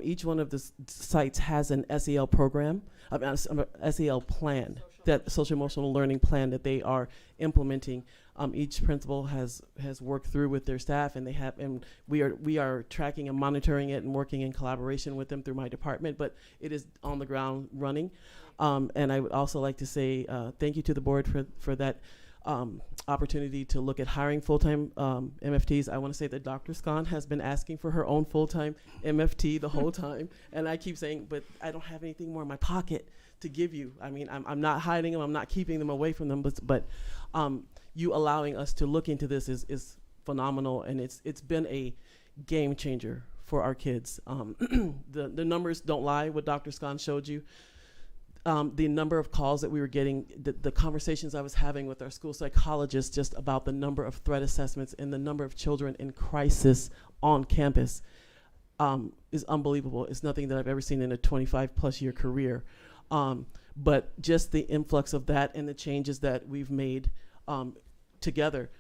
Each one of the sites has an SEL program, SEL plan, that social emotional learning plan that they are implementing. Each principal has worked through with their staff, and we are tracking and monitoring it and working in collaboration with them through my department, but it is on the ground running. And I would also like to say thank you to the board for that opportunity to look at hiring full-time MFTs. I want to say that Dr. Scon has been asking for her own full-time MFT the whole time, and I keep saying, but I don't have anything more in my pocket to give you. I mean, I'm not hiding them, I'm not keeping them away from them, but you allowing us to look into this is phenomenal, and it's been a game changer for our kids. The numbers don't lie, what Dr. Scon showed you. The number of calls that we were getting, the conversations I was having with our school psychologists just about the number of threat assessments and the number of children in crisis on campus. is unbelievable. It's nothing that I've ever seen in a 25+ year career. But just the influx of that and the changes that we've made together,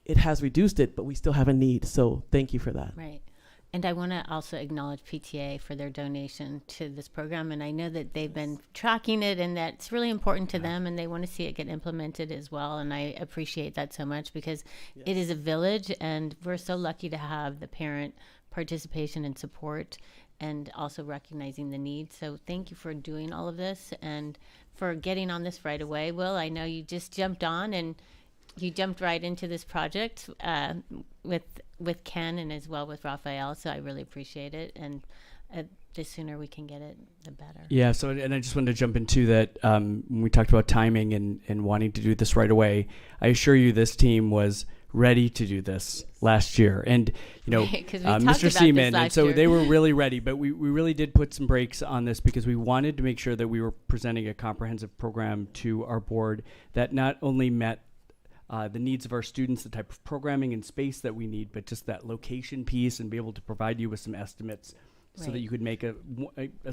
it has reduced it, but we still have a need. So thank you for that. Right. And I want to also acknowledge PTA for their donation to this program. And I know that they've been tracking it and that's really important to them and they want to see it get implemented as well. And I appreciate that so much because it is a village and we're so lucky to have the parent participation and support and also recognizing the need. So thank you for doing all of this and for getting on this right away. Will, I know you just jumped on and you jumped right into this project with Ken and as well with Raphael. So I really appreciate it. And the sooner we can get it, the better. Yeah. So, and I just wanted to jump into that. When we talked about timing and wanting to do this right away, I assure you this team was ready to do this last year. And, you know, Mr. Seaman, and so they were really ready, but we really did put some brakes on this because we wanted to make sure that we were presenting a comprehensive program to our board that not only met the needs of our students, the type of programming and space that we need, but just that location piece and be able to provide you with some estimates so that you could make a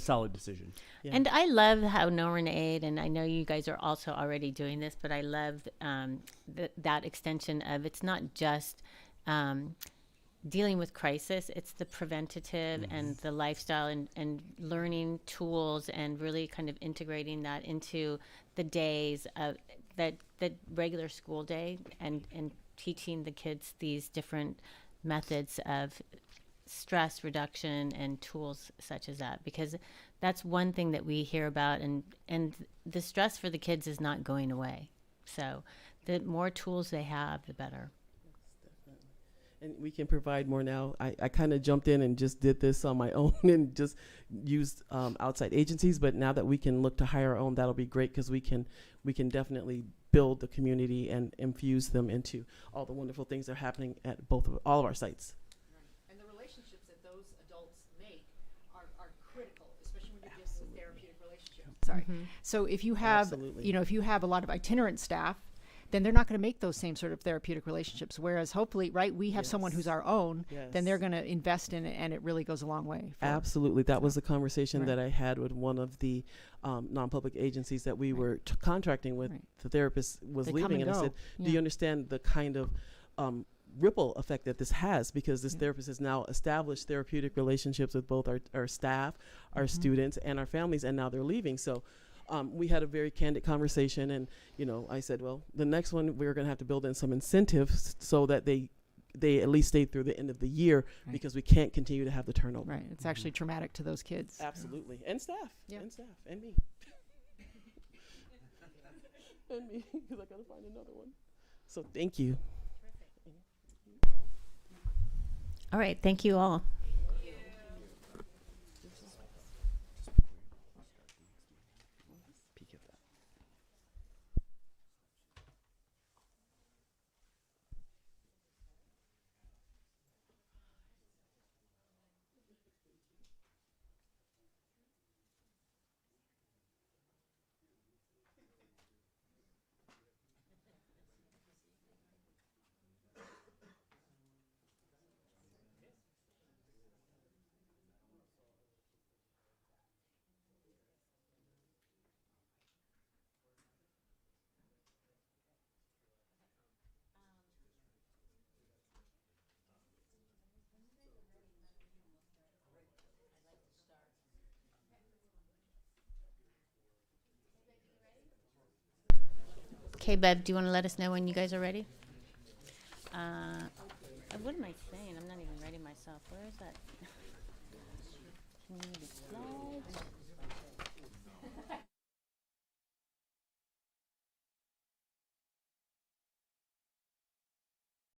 solid decision. Yeah. And I love how BVMS, and I know you guys are also already doing this, but I love that extension of it's not just dealing with crisis, it's the preventative and the lifestyle and learning tools and really kind of integrating that into the days of that regular school day and teaching the kids these different methods of stress reduction and tools such as that, because that's one thing that we hear about and the stress for the kids is not going away. So the more tools they have, the better. And we can provide more now. I kind of jumped in and just did this on my own and just used outside agencies. But now that we can look to hire our own, that'll be great because we can definitely build the community and infuse them into all the wonderful things that are happening at all of our sites. Right. And the relationships that those adults make are critical, especially when you're dealing with therapeutic relationships. Sorry. Mm-hmm. So if you have, if you have a lot of itinerant staff, then they're not going to make those same sort of therapeutic relationships. Whereas hopefully, right, we have someone who's our own, then they're going to invest in it and it really goes a long way. Absolutely. That was a conversation that I had with one of the non-public agencies that we were contracting with. The therapist was leaving and I said, do you understand the kind of ripple effect that this has? Because this therapist has now established therapeutic relationships with both our staff, our students, and our families, and now they're leaving. So we had a very candid conversation and, I said, well, the next one we're going to have to build in some incentives so that they at least stay through the end of the year because we can't continue to have the turnover. Right. It's actually traumatic to those kids. Absolutely. And staff. Yeah. And staff. And me. And me, because I got to find another one. So thank you. All right. Thank you all. Okay, Bev, do you want to let us know when you guys are ready? What am I saying? I'm not even ready myself. Where is that? Community slides.